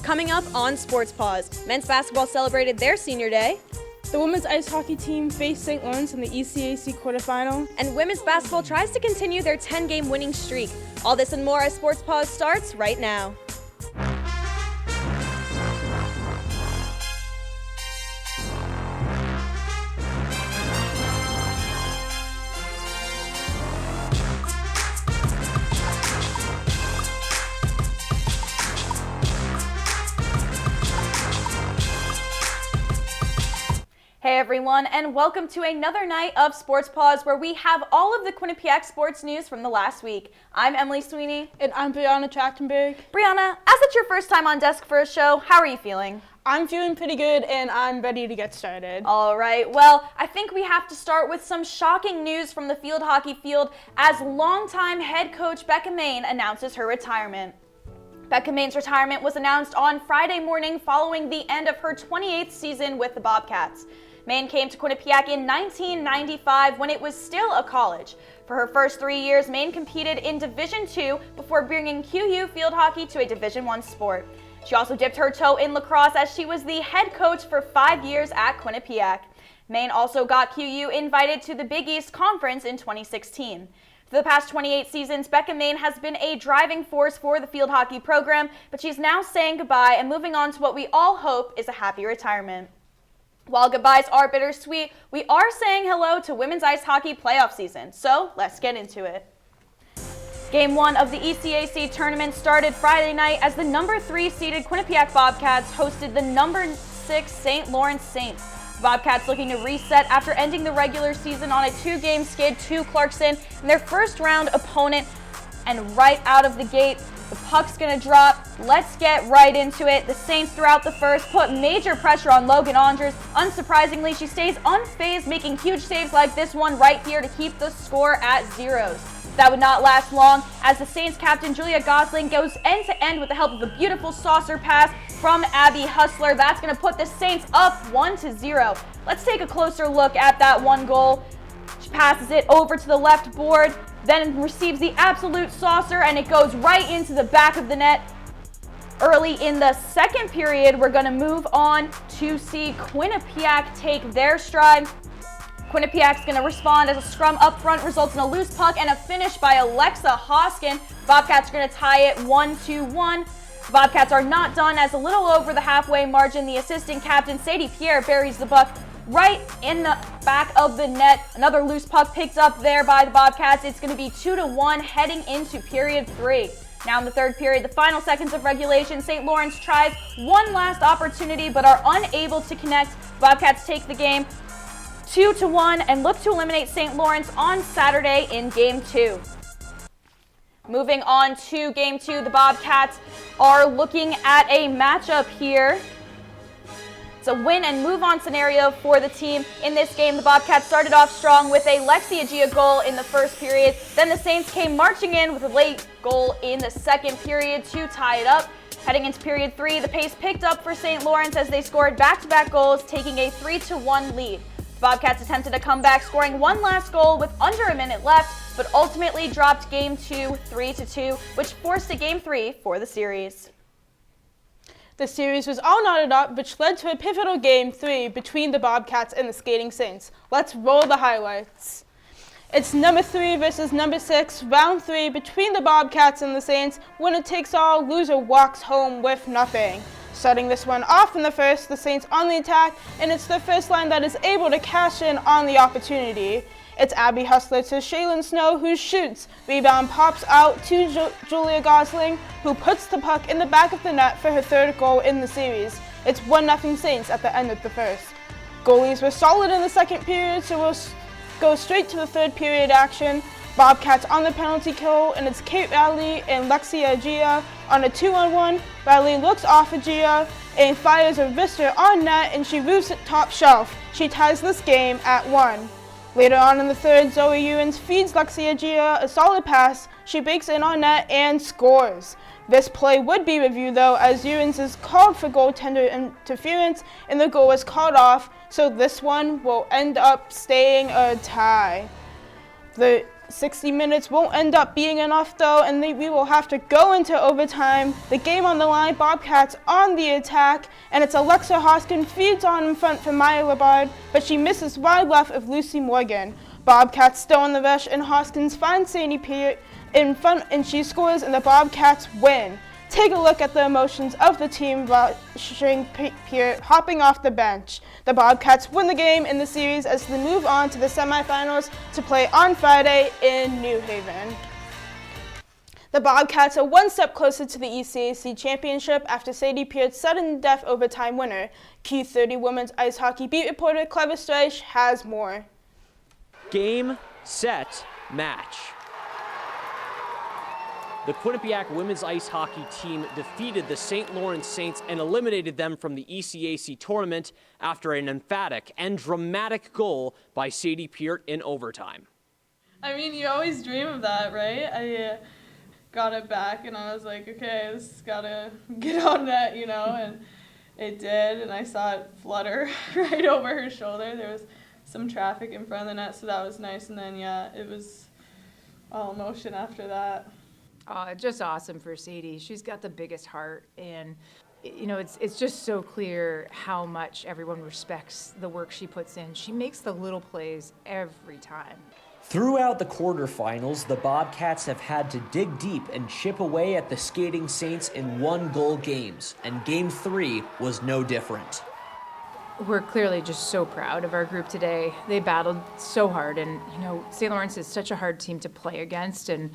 Coming up on Sports Paws, men's basketball celebrated their senior day. The women's ice hockey team faced St. Lawrence in the ECAC quarterfinal. And women's basketball tries to continue their 10-game winning streak. All this and more as Sports Paws starts right now. Hey everyone, and welcome to another night of Sports Paws where we have all of the Quinnipiac sports news from the last week. I'm Emily Sweeney. And I'm Brianna Trachtenberg. Brianna, as it's your first time on desk for a show, how are you feeling? I'm feeling pretty good, and I'm ready to get started. All right, well, I think we have to start with some shocking news from the field hockey field as longtime head coach Becca Main announces her retirement. Becca Main's retirement was announced on Friday morning following the end of her 28th season with the Bobcats. Main came to Quinnipiac in 1995 when it was still a college. For her first 3 years, Main competed in Division II before bringing QU field hockey to a Division I sport. She also dipped her toe in lacrosse as she was the head coach for 5 years at Quinnipiac. Main also got QU invited to the Big East Conference in 2016. For the past 28 seasons, Becca Main has been a driving force for the field hockey program, but she's now saying goodbye and moving on to what we all hope is a happy retirement. While goodbyes are bittersweet, we are saying hello to women's ice hockey playoff season, so let's get into it. Game 1 of the ECAC tournament started Friday night as the number 3 seeded Quinnipiac Bobcats hosted the number 6 St. Lawrence Saints. The Bobcats looking to reset after ending the regular season on a 2-game skid to Clarkson and their first round opponent, and right out of the gate, the puck's gonna drop. Let's get right into it. The Saints throughout the first put major pressure on Logan Andres. Unsurprisingly, she stays unfazed, making huge saves like this one right here to keep the score at 0s. That would not last long as the Saints captain Julia Gosling goes end to end with the help of a beautiful saucer pass from Abby Hustler. That's gonna put the Saints up 1-0. Let's take a closer look at that one goal. She passes it over to the left board, then receives the absolute saucer, and it goes right into the back of the net. Early in the second period, we're going to move on to see Quinnipiac take their stride. Quinnipiac's going to respond as a scrum up front results in a loose puck and a finish by Alexa Hoskin. Bobcats are going to tie it 1-1. Bobcats are not done as a little over the halfway margin, the assistant captain Sadie Pierre buries the puck right in the back of the net. Another loose puck picked up there by the Bobcats. It's going to be 2-1 heading into period 3. Now in the third period, the final seconds of regulation, St. Lawrence tries one last opportunity but are unable to connect. Bobcats take the game 2-1 and look to eliminate St. Lawrence on Saturday in Game 2. Moving on to Game 2, the Bobcats are looking at a matchup here. A win and move on scenario for the team. In this game, the Bobcats started off strong with a Lexi Agia goal in the first period. Then the Saints came marching in with a late goal in the second period to tie it up. Heading into period 3, the pace picked up for St. Lawrence as they scored back-to-back goals, taking a 3-1 lead. The Bobcats attempted a comeback, scoring one last goal with under a minute left, but ultimately dropped Game 2 3-2, which forced a Game 3 for the series. The series was all knotted up, which led to a pivotal Game 3 between the Bobcats and the Skating Saints. Let's roll the highlights. It's number 3 versus number 6, round 3 between the Bobcats and the Saints. Winner takes all, loser walks home with nothing. Starting this one off in the first, the Saints on the attack, and it's the first line that is able to cash in on the opportunity. It's Abby Hustler to Shaylin Snow, who shoots. Rebound pops out to Julia Gosling, who puts the puck in the back of the net for her third goal in the series. It's 1-0 Saints at the end of the first. Goalies were solid in the second period, so we'll go straight to the third period action. Bobcats on the penalty kill, and it's Kate Riley and Lexia Agia on a 2-on-1. Riley looks off Agia and fires a wrister on net, and she roofs it top shelf. She ties this game at 1. Later on in the third, Zoe Ewens feeds Lexia Agia a solid pass. She breaks in on net and scores. This play would be reviewed though, as Ewens is called for goaltender interference and the goal was called off, so this one will end up staying a tie. The 60 minutes won't end up being enough though, and we will have to go into overtime. The game on the line, Bobcats on the attack, and it's Alexa Hoskin feeds on in front for Maya Labard, but she misses wide left of Lucy Morgan. Bobcats still in the rush, and Hoskins finds Sadie Peart in front, and she scores, and the Bobcats win. Take a look at the emotions of the team rushing Peart hopping off the bench. The Bobcats win the game in the series as they move on to the semifinals to play on Friday in New Haven. The Bobcats are one step closer to the ECAC championship after Sadie Peart's sudden death overtime winner. Q30 women's ice hockey beat reporter Clever Streich has more. Game, set, match. The Quinnipiac women's ice hockey team defeated the St. Lawrence Saints and eliminated them from the ECAC tournament after an emphatic and dramatic goal by Sadie Peart in overtime. I mean, you always dream of that, right? I got it back and I was like, okay, this has got to get on net, and it did, and I saw it flutter right over her shoulder. There was some traffic in front of the net, so that was nice, and then, it was all emotion after that. Just awesome for Sadie. She's got the biggest heart, and it's just so clear how much everyone respects the work she puts in. She makes the little plays every time. Throughout the quarterfinals, the Bobcats have had to dig deep and chip away at the Skating Saints in one-goal games, and Game 3 was no different. We're clearly just so proud of our group today. They battled so hard, and St. Lawrence is such a hard team to play against, and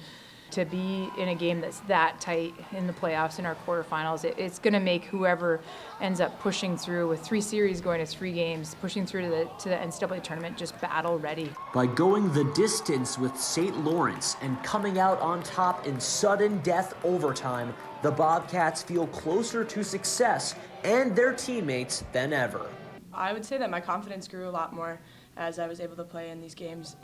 to be in a game that's that tight in the playoffs in our quarterfinals, it's going to make whoever ends up pushing through with 3 series going to 3 games, pushing through to the NCAA tournament, just battle ready. By going the distance with St. Lawrence and coming out on top in sudden death overtime, the Bobcats feel closer to success and their teammates than ever. I would say that my confidence grew a lot more as I was able to play in these games.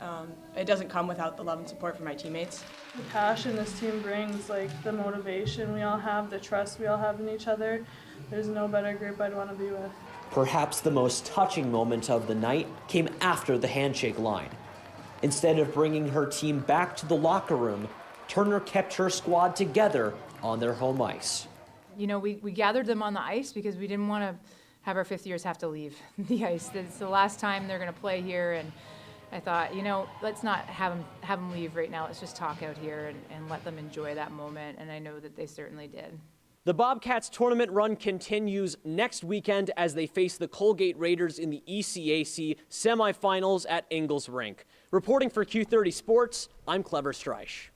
It doesn't come without the love and support from my teammates. The passion this team brings, the motivation we all have, the trust we all have in each other, there's no better group I'd want to be with. Perhaps the most touching moment of the night came after the handshake line. Instead of bringing her team back to the locker room, Turner kept her squad together on their home ice. We gathered them on the ice because we didn't want to have our 5th years have to leave the ice. It's the last time they're going to play here, and I thought, let's not have them leave right now. Let's just talk out here and let them enjoy that moment, and I know that they certainly did. The Bobcats tournament run continues next weekend as they face the Colgate Raiders in the ECAC semifinals at Ingalls Rink. Reporting for Q30 Sports, I'm Clever Streich.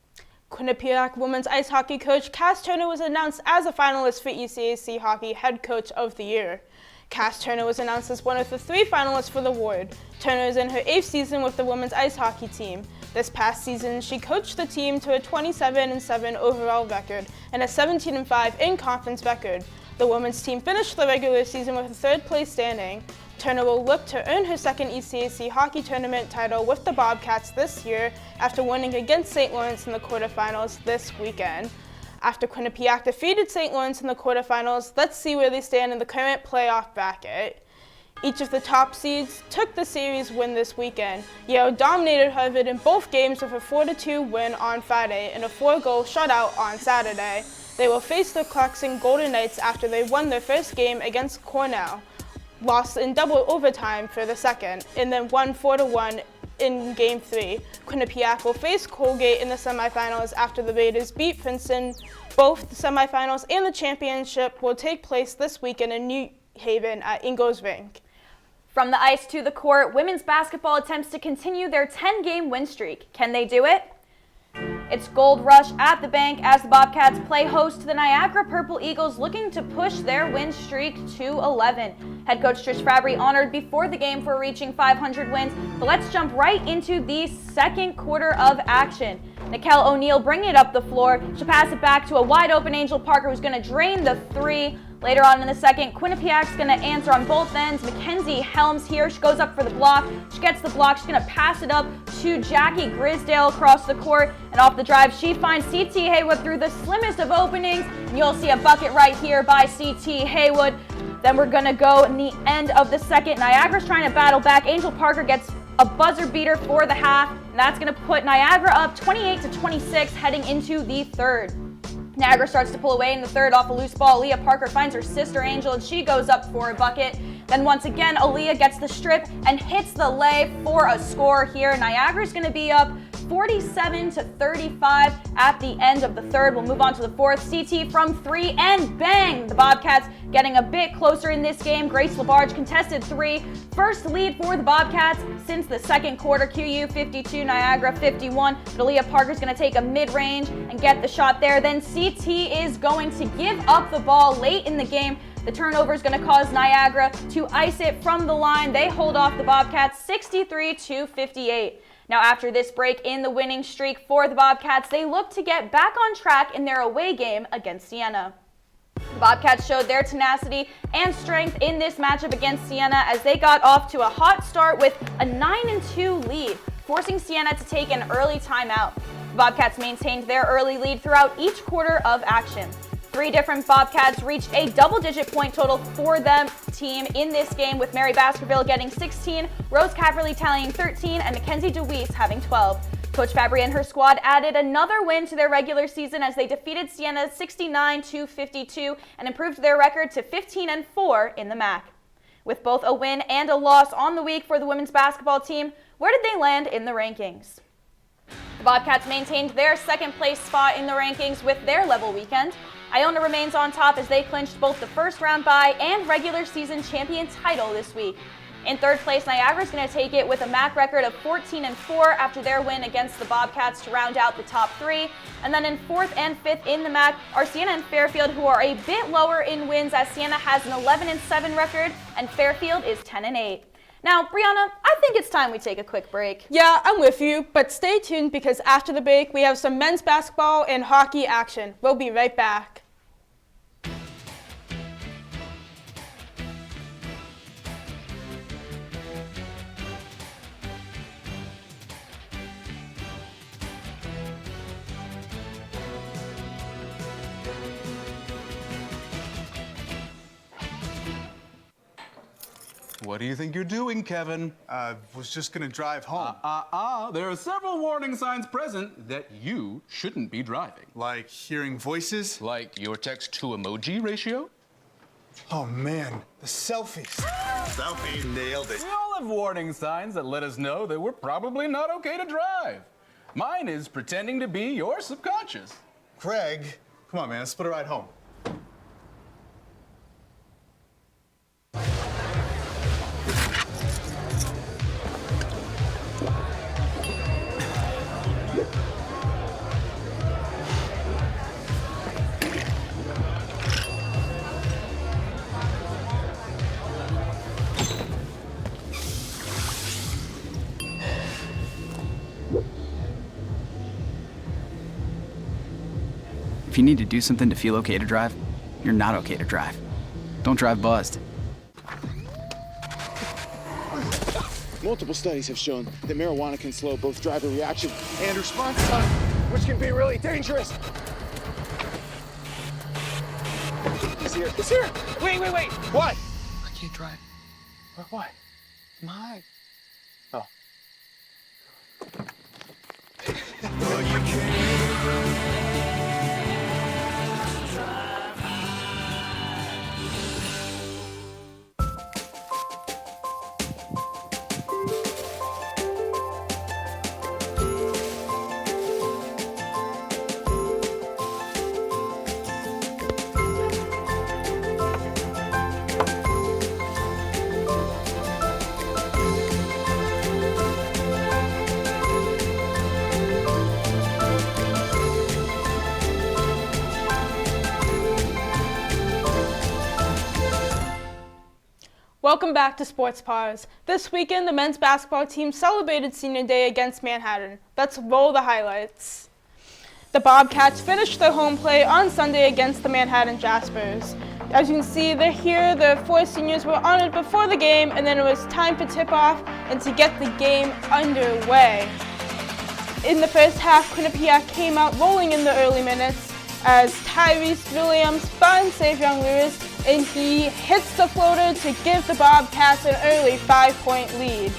Quinnipiac women's ice hockey coach Cass Turner was announced as a finalist for ECAC Hockey Head Coach of the Year. Cass Turner was announced as one of the 3 finalists for the award. Turner is in her 8th season with the women's ice hockey team. This past season, she coached the team to a 27-7 overall record and a 17-5 in-conference record. The women's team finished the regular season with a 3rd place standing. Turner will look to earn her 2nd ECAC hockey tournament title with the Bobcats this year after winning against St. Lawrence in the quarterfinals this weekend. After Quinnipiac defeated St. Lawrence in the quarterfinals, let's see where they stand in the current playoff bracket. Each of the top seeds took the series win this weekend. Yale dominated Harvard in both games with a 4-2 win on Friday and a 4-goal shutout on Saturday. They will face the Clarkson Golden Knights after they won their first game against Cornell, lost in double overtime for the second, and then won 4-1 in Game 3. Quinnipiac will face Colgate in the semifinals after the Raiders beat Princeton. Both the semifinals and the championship will take place this weekend in New Haven at Ingalls Rink. From the ice to the court, women's basketball attempts to continue their 10-game win streak. Can they do it? It's Gold Rush at the bank as the Bobcats play host to the Niagara Purple Eagles, looking to push their win streak to 11. Head coach Trish Fabry honored before the game for reaching 500 wins, but let's jump right into the second quarter of action. Nikel O'Neill bringing it up the floor. She'll pass it back to a wide-open Angel Parker who's going to drain the 3. Later on in the second, Quinnipiac's going to answer on both ends. Mackenzie Helms here. She goes up for the block. She gets the block. She's going to pass it up to Jackie Grisdale across the court. And off the drive, she finds C.T. Haywood through the slimmest of openings. And you'll see a bucket right here by C.T. Haywood. Then we're going to go in the end of the second. Niagara's trying to battle back. Angel Parker gets a buzzer beater for the half. and that's going to put Niagara up 28-26 heading into the third. Niagara starts to pull away in the third off a loose ball. Aaliyah Parker finds her sister Angel, and she goes up for a bucket. Then once again, Aaliyah gets the strip and hits the lay for a score here. Niagara's going to be up 47-35 at the end of the third. We'll move on to the fourth. CT from three, and bang! The Bobcats getting a bit closer in this game. Grace Labarge contested three. First lead for the Bobcats since the second quarter. QU 52, Niagara 51. But Aaliyah Parker's going to take a mid-range and get the shot there. Then CT is going to give up the ball late in the game. The turnover is going to cause Niagara to ice it from the line. They hold off the Bobcats 63-58. Now, after this break in the winning streak for the Bobcats, they look to get back on track in their away game against Siena. The Bobcats showed their tenacity and strength in this matchup against Siena as they got off to a hot start with a 9-2 lead, forcing Siena to take an early timeout. The Bobcats maintained their early lead throughout each quarter of action. Three different Bobcats reached a double-digit point total for the team in this game, with Mary Baskerville getting 16, Rose Caverly tallying 13, and Mackenzie DeWeese having 12. Coach Fabry and her squad added another win to their regular season as they defeated Siena 69-52 and improved their record to 15-4 in the MAC. With both a win and a loss on the week for the women's basketball team, where did they land in the rankings? The Bobcats maintained their second place spot in the rankings with their level weekend. Iona remains on top as they clinched both the first round bye and regular season champion title this week. In third place, Niagara's going to take it with a MAC record of 14-4 after their win against the Bobcats to round out the top three. And then in fourth and fifth in the MAC are Siena and Fairfield, who are a bit lower in wins as Siena has an 11-7 record and Fairfield is 10-8. Now, Brianna, I think it's time we take a quick break. Yeah, I'm with you, but stay tuned because after the break, we have some men's basketball and hockey action. We'll be right back. What do you think you're doing, Kevin? Was just gonna drive home. There are several warning signs present that you shouldn't be driving. Like hearing voices? Like your text-to-emoji ratio? Oh man, the selfies. Selfie, nailed it. We all have warning signs that let us know that we're probably not okay to drive. Mine is pretending to be your subconscious. Craig, come on man, let's split a ride home. If you need to do something to feel okay to drive, you're not okay to drive. Don't drive buzzed. Multiple studies have shown that marijuana can slow both driver reaction and response time, which can be really dangerous. He's here. He's here. Wait. What? I can't drive. What? My. Oh. Welcome back to Sports Paws. This weekend, the men's basketball team celebrated Senior Day against Manhattan. Let's roll the highlights. The Bobcats finished their home play on Sunday against the Manhattan Jaspers. As you can see, they're here. The four seniors were honored before the game, and then it was time for tip-off and to get the game underway. In the first half, Quinnipiac came out rolling in the early minutes as Tyrese Williams finds Savion Lewis, and he hits the floater to give the Bobcats an early 5-point lead.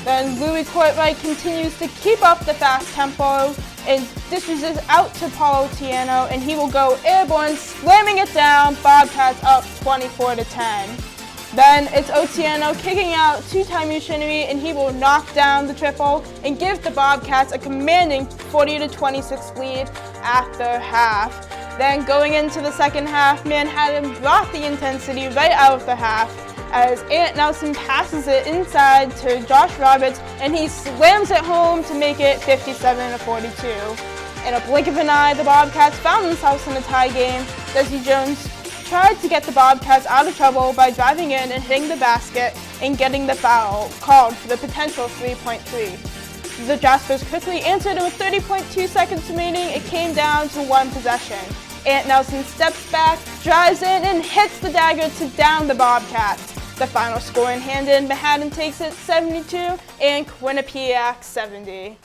Then Louis Courtwright continues to keep up the fast tempo and dishes it out to Paulo Tiano, and he will go airborne, slamming it down. Bobcats up 24-10. Then it's Otieno kicking out to Taimu Shinri, and he will knock down the triple and give the Bobcats a commanding 40-26 lead after half. Then going into the second half, Manhattan brought the intensity right out of the half as Ant Nelson passes it inside to Josh Roberts, and he slams it home to make it 57-42. In a blink of an eye, the Bobcats found themselves in a tie game. Desi Jones tried to get the Bobcats out of trouble by driving in and hitting the basket and getting the foul called for the potential 3-point-3. The Jaspers quickly answered, and with 30.2 seconds remaining, it came down to one possession. Ant Nelson steps back, drives in, and hits the dagger to down the Bobcats. The final score in hand in, Manhattan takes it 72 and Quinnipiac 70.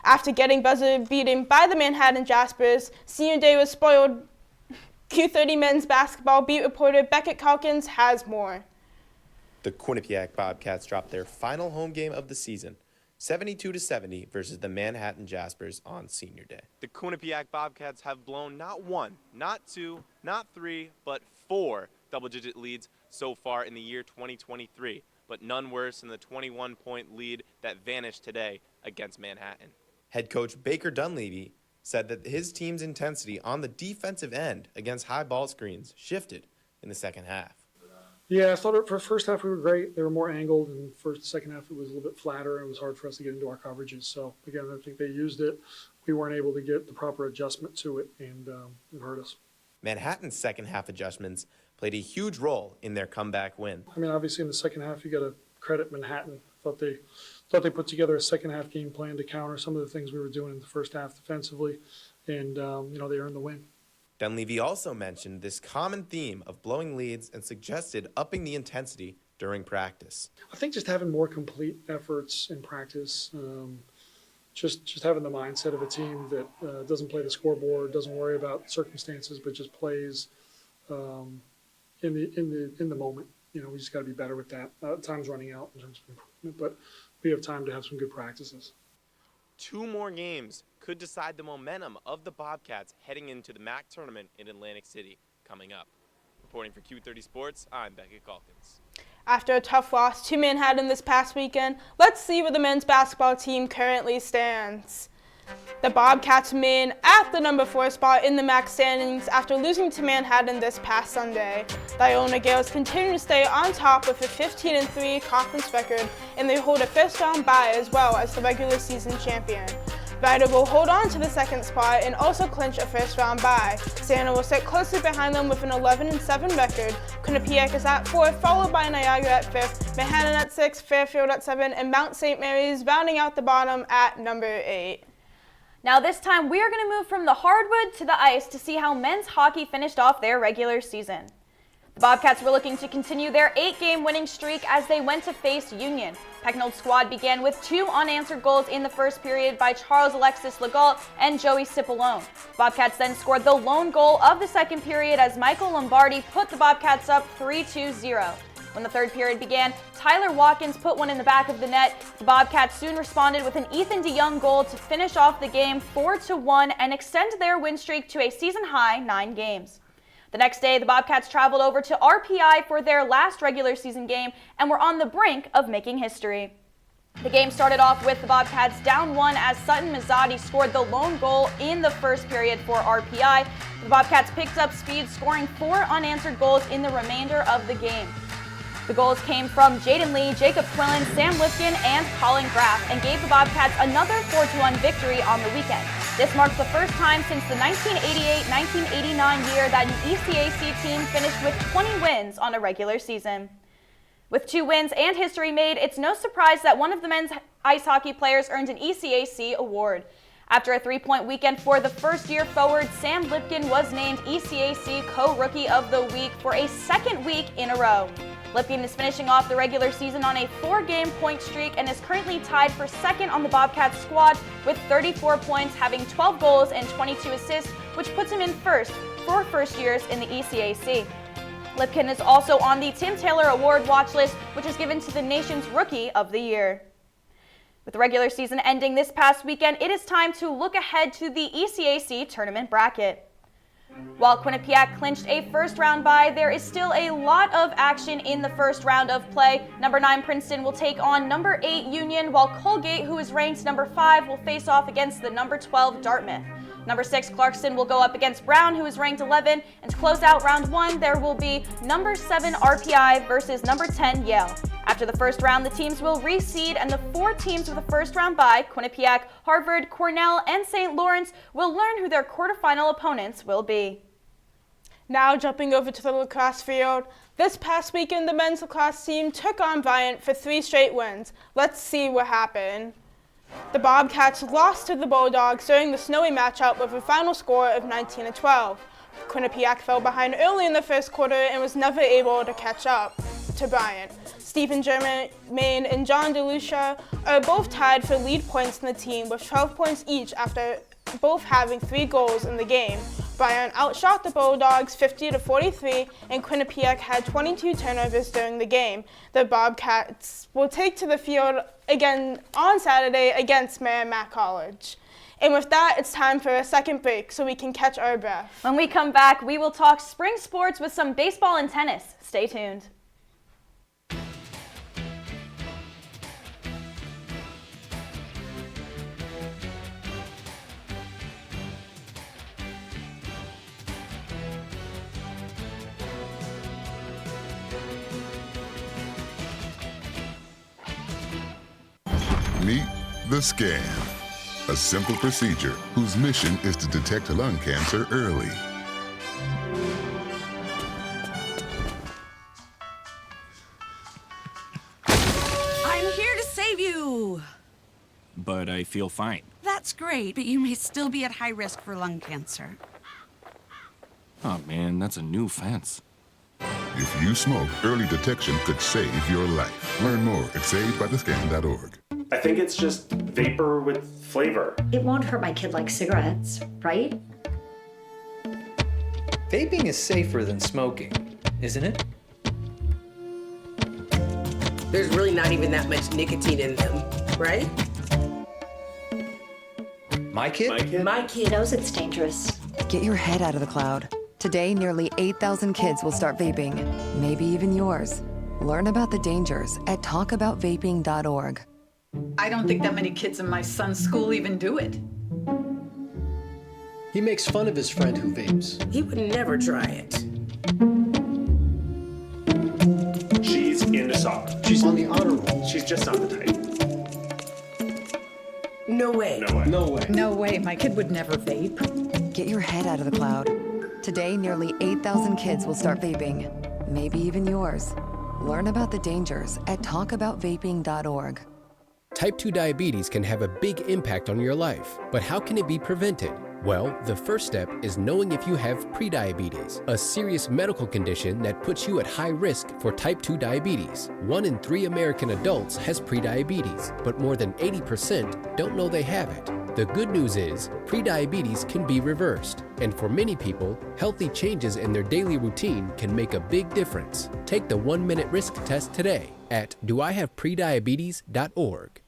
After getting buzzer beaten by the Manhattan Jaspers, senior day was spoiled. Q30 men's basketball beat reporter Beckett Calkins has more. The Quinnipiac Bobcats dropped their final home game of the season, 72-70 versus the Manhattan Jaspers on senior day. The Quinnipiac Bobcats have blown not one, not two, not three, but 4 double-digit leads so far in the year 2023, but none worse than the 21-point lead that vanished today against Manhattan. Head coach Baker Dunleavy said that his team's intensity on the defensive end against high ball screens shifted in the second half. Yeah, I thought for the first half we were great. They were more angled, and second half it was a little bit flatter. It was hard for us to get into our coverages. So, again, I think they used it. We weren't able to get the proper adjustment to it, and it hurt us. Manhattan's second half adjustments played a huge role in their comeback win. I mean, obviously in the second half you got to credit Manhattan. Thought they put together a second half game plan to counter some of the things we were doing in the first half defensively, and they earned the win. Dunleavy also mentioned this common theme of blowing leads and suggested upping the intensity during practice. I think just having more complete efforts in practice, just having the mindset of a team that doesn't play the scoreboard, doesn't worry about circumstances, but just plays in the moment. We just got to be better with that. Time's running out in terms of improvement, but we have time to have some good practices. 2 more games could decide the momentum of the Bobcats heading into the MAC tournament in Atlantic City coming up. Reporting for Q30 Sports, I'm Beckett Calkins. After a tough loss to Manhattan this past weekend, let's see where the men's basketball team currently stands. The Bobcats remain at the number 4 spot in the MAC standings after losing to Manhattan this past Sunday. The Iona Gales continue to stay on top with a 15-3 conference record, and they hold a first-round bye as well as the regular season champion. Ryder will hold on to the second spot and also clinch a first-round bye. Santa will sit closely behind them with an 11-7 record. Quinnipiac is at 4, followed by Niagara at 5th, Manhattan at 6, Fairfield at 7, and Mount St. Mary's rounding out the bottom at number 8. Now this time we are going to move from the hardwood to the ice to see how men's hockey finished off their regular season. The Bobcats were looking to continue their 8-game winning streak as they went to face Union. Pecknold's squad began with 2 unanswered goals in the first period by Charles Alexis Legault and Joey Cipollone. Bobcats then scored the lone goal of the second period as Michael Lombardi put the Bobcats up 3-0. When the third period began, Tyler Watkins put one in the back of the net. The Bobcats soon responded with an Ethan DeYoung goal to finish off the game 4-1 and extend their win streak to a season-high 9 games. The next day, the Bobcats traveled over to RPI for their last regular season game and were on the brink of making history. The game started off with the Bobcats down 1 as Sutton Mazzotti scored the lone goal in the first period for RPI. The Bobcats picked up speed, scoring 4 unanswered goals in the remainder of the game. The goals came from Jaden Lee, Jacob Quillen, Sam Lifkin, and Colin Graff, and gave the Bobcats another 4-1 victory on the weekend. This marks the first time since the 1988-1989 year that an ECAC team finished with 20 wins on a regular season. With 2 wins and history made, it's no surprise that one of the men's ice hockey players earned an ECAC award. After a 3-point weekend for the first-year forward, Sam Lipkin was named ECAC Co-Rookie of the Week for a second week in a row. Lipkin is finishing off the regular season on a 4-game point streak and is currently tied for second on the Bobcats squad with 34 points, having 12 goals and 22 assists, which puts him in first for first years in the ECAC. Lipkin is also on the Tim Taylor Award watch list, which is given to the nation's Rookie of the Year. With the regular season ending this past weekend, it is time to look ahead to the ECAC tournament bracket. While Quinnipiac clinched a first-round bye, there is still a lot of action in the first round of play. Number 9 Princeton will take on number 8 Union, while Colgate, who is ranked number 5, will face off against the number 12 Dartmouth. Number 6 Clarkston will go up against Brown, who is ranked 11, and to close out round 1, there will be number 7 RPI versus number 10 Yale. After the first round, the teams will reseed, and the 4 teams with a first-round bye, Quinnipiac, Harvard, Cornell, and St. Lawrence, will learn who their quarterfinal opponents will be. Now jumping over to the lacrosse field. This past weekend, the men's lacrosse team took on Bryant for 3 straight wins. Let's see what happened. The Bobcats lost to the Bulldogs during the snowy matchup with a final score of 19-12. Quinnipiac fell behind early in the first quarter and was never able to catch up to Bryant. Stephen Germain and John DeLucia are both tied for lead points in the team with 12 points each after both having 3 goals in the game. Bryant outshot the Bulldogs 50-43, and Quinnipiac had 22 turnovers during the game. The Bobcats will take to the field again on Saturday against Merrimack College. And with that, it's time for a second break so we can catch our breath. When we come back, we will talk spring sports with some baseball and tennis. Stay tuned. Meet the scan, a simple procedure whose mission is to detect lung cancer early. I'm here to save you. But I feel fine. That's great, but you may still be at high risk for lung cancer. Oh man, that's a new fence. If you smoke, early detection could save your life. Learn more at savedbythescan.org. I think it's just vapor with flavor. It won't hurt my kid like cigarettes, right? Vaping is safer than smoking, isn't it? There's really not even that much nicotine in them, right? My kid? My kid knows it's dangerous. Get your head out of the cloud. Today, nearly 8,000 kids will start vaping, maybe even yours. Learn about the dangers at talkaboutvaping.org. I don't think that many kids in my son's school even do it. He makes fun of his friend who vapes. He would never try it. She's into soccer. She's on the honor roll. She's just not the type. No way. No way. No way. No way, my kid would never vape. Get your head out of the cloud. Today, nearly 8,000 kids will start vaping, maybe even yours. Learn about the dangers at talkaboutvaping.org. Type 2 diabetes can have a big impact on your life, but how can it be prevented? Well, the first step is knowing if you have prediabetes, a serious medical condition that puts you at high risk for type 2 diabetes. 1 in 3 American adults has prediabetes, but more than 80% don't know they have it. The good news is, prediabetes can be reversed, and for many people, healthy changes in their daily routine can make a big difference. Take the 1-minute risk test today at doihavepreddiabetes.org.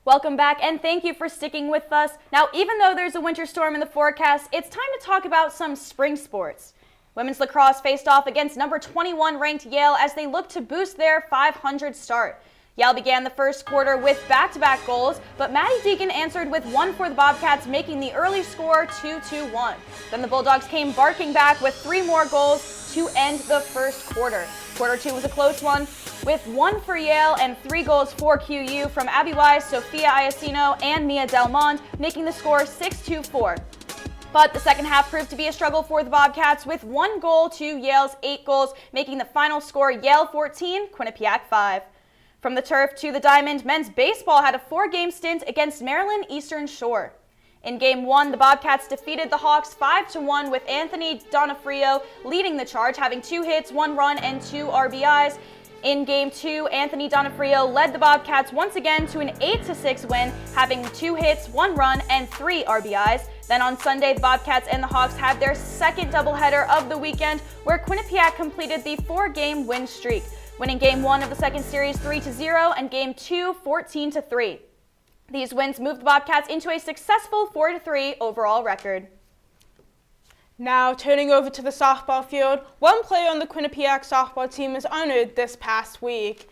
Welcome back, and thank you for sticking with us. Now, even though there's a winter storm in the forecast, it's time to talk about some spring sports. Women's lacrosse faced off against number 21 ranked Yale as they look to boost their 500 start. Yale began the first quarter with back-to-back goals, but Maddie Deacon answered with one for the Bobcats, making the early score 2-1. Then the Bulldogs came barking back with 3 more goals to end the first quarter. Quarter 2 was a close one, with 1 for Yale and 3 goals for QU from Abby Wise, Sophia Iacino, and Mia Delmond, making the score 6-4. But the second half proved to be a struggle for the Bobcats, with 1 goal to Yale's 8 goals, making the final score Yale 14, Quinnipiac 5. From the turf to the diamond, men's baseball had a 4-game stint against Maryland Eastern Shore. In Game 1, the Bobcats defeated the Hawks 5-1 with Anthony Donofrio leading the charge, having 2 hits, 1 run, and 2 RBIs. In Game 2, Anthony Donofrio led the Bobcats once again to an 8-6 win, having 2 hits, 1 run, and 3 RBIs. Then on Sunday, the Bobcats and the Hawks had their second doubleheader of the weekend, where Quinnipiac completed the 4-game win streak, winning Game 1 of the second series 3-0 and Game 2 14-3. These wins moved the Bobcats into a successful 4-3 overall record. Now turning over to the softball field, one player on the Quinnipiac softball team was honored this past week.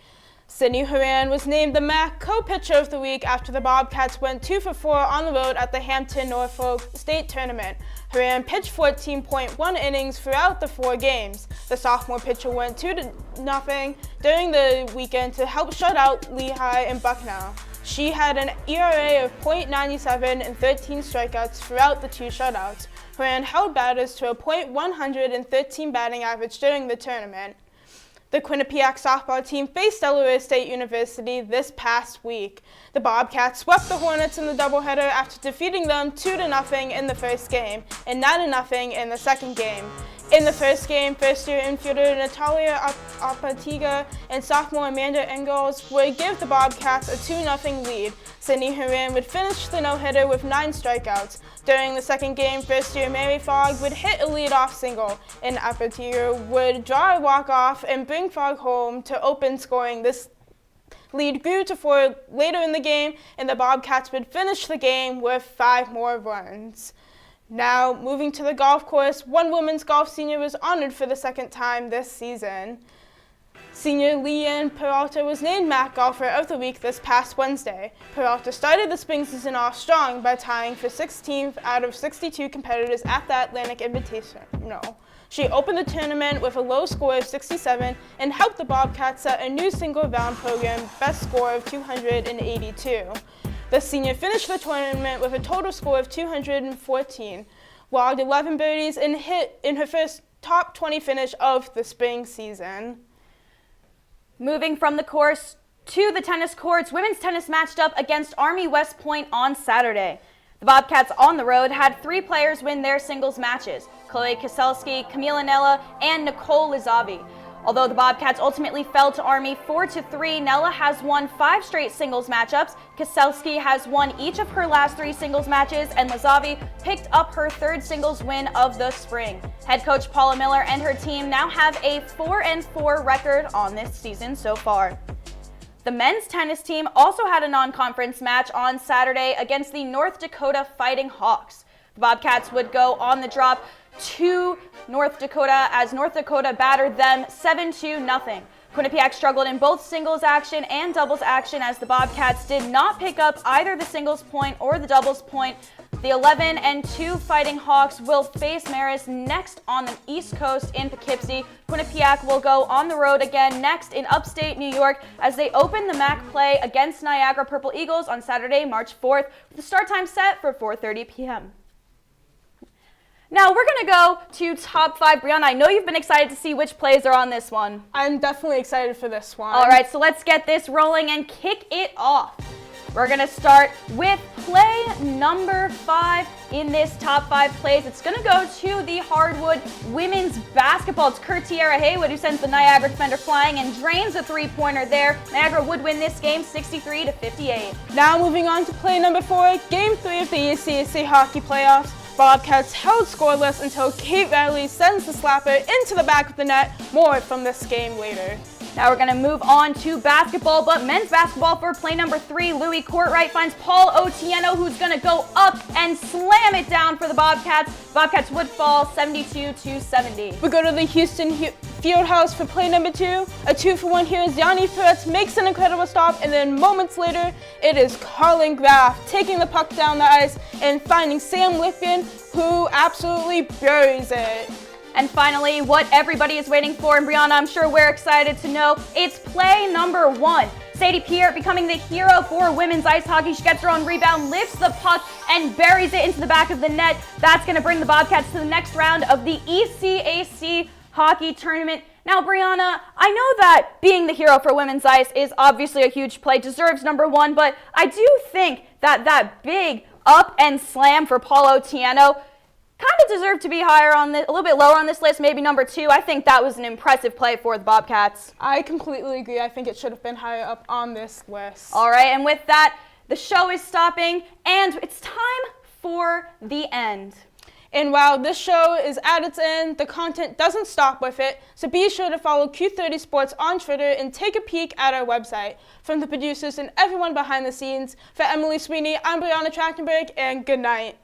Sydney Horan was named the MAC Co-Pitcher of the Week after the Bobcats went 2 for 4 on the road at the Hampton-Norfolk State Tournament. Horan pitched 14.1 innings throughout the 4 games. The sophomore pitcher went 2-0 during the weekend to help shut out Lehigh and Bucknell. She had an ERA of .97 and 13 strikeouts throughout the 2 shutouts. Horan held batters to a .113 batting average during the tournament. The Quinnipiac softball team faced Delaware State University this past week. The Bobcats swept the Hornets in the doubleheader after defeating them 2-0 in the first game and 9-0 in the second game. In the first game, first-year infielder Natalia Apatiga and sophomore Amanda Engels would give the Bobcats a 2-0 lead. Sydney Horan would finish the no-hitter with 9 strikeouts. During the second game, first-year Mary Fogg would hit a lead-off single, and Apatiga would draw a walk-off and bring Fogg home to open scoring. This lead grew to 4 later in the game, and the Bobcats would finish the game with 5 more runs. Now, moving to the golf course, one women's golf senior was honored for the second time this season. Senior Leanne Peralta was named MAC Golfer of the Week this past Wednesday. Peralta started the spring season off strong by tying for 16th out of 62 competitors at the Atlantic Invitational. She opened the tournament with a low score of 67 and helped the Bobcats set a new single-round program best score of 282. The senior finished the tournament with a total score of 214, logged 11 birdies, and hit in her first top 20 finish of the spring season. Moving from the course to the tennis courts, women's tennis matched up against Army West Point on Saturday. The Bobcats on the road had 3 players win their singles matches: Chloe Kaselski, Camila Nella, and Nicole Lizavi. Although the Bobcats ultimately fell to Army 4-3, Nella has won 5 straight singles matchups, Kaselski has won each of her last 3 singles matches, and Lizavi picked up her 3rd singles win of the spring. Head coach Paula Miller and her team now have a 4-4 record on this season so far. The men's tennis team also had a non-conference match on Saturday against the North Dakota Fighting Hawks. The Bobcats would go on the drop to North Dakota as North Dakota battered them 7-0. Quinnipiac struggled in both singles action and doubles action as the Bobcats did not pick up either the singles point or the doubles point. The 11-2 Fighting Hawks will face Marist next on the East Coast in Poughkeepsie. Quinnipiac will go on the road again next in upstate New York as they open the MAC play against Niagara Purple Eagles on Saturday, March 4th, with the start time set for 4:30 p.m. Now we're going to go to top 5. Brianna, I know you've been excited to see which plays are on this one. I'm definitely excited for this one. All right, so let's get this rolling and kick it off. We're going to start with play number 5 in this top 5 plays. It's going to go to the hardwood women's basketball. It's Curtiera Haywood who sends the Niagara defender flying and drains a 3-pointer there. Niagara would win this game 63-58. Now moving on to play number 4, Game 3 of the ECAC hockey playoffs. Bobcats held scoreless until Kate Riley sends the slapper into the back of the net. More from this game later. Now we're going to move on to basketball, but men's basketball for play number 3. Louis Courtright finds Paul Otieno, who's going to go up and slam it down for the Bobcats. Bobcats would fall 72-70. We go to the Houston Fieldhouse for play number 2. A 2-for-1 here as Yanni Threats makes an incredible stop, and then moments later, it is Carlin Graff taking the puck down the ice and finding Sam Lipkin, who absolutely buries it. And finally, what everybody is waiting for, and Brianna, I'm sure we're excited to know, it's play number 1. Sadie Pierre becoming the hero for women's ice hockey. She gets her own rebound, lifts the puck, and buries it into the back of the net. That's going to bring the Bobcats to the next round of the ECAC hockey tournament. Now, Brianna, I know that being the hero for women's ice is obviously a huge play, deserves number 1, but I do think that big up and slam for Paul Otieno kind of deserved to be higher on this, a little bit lower on this list, maybe number 2. I think that was an impressive play for the Bobcats. I completely agree. I think it should have been higher up on this list. All right, and with that, the show is stopping, and it's time for the end. And while this show is at its end, the content doesn't stop with it, so be sure to follow Q30 Sports on Twitter and take a peek at our website. From the producers and everyone behind the scenes, for Emily Sweeney, I'm Brianna Trachtenberg, and good night.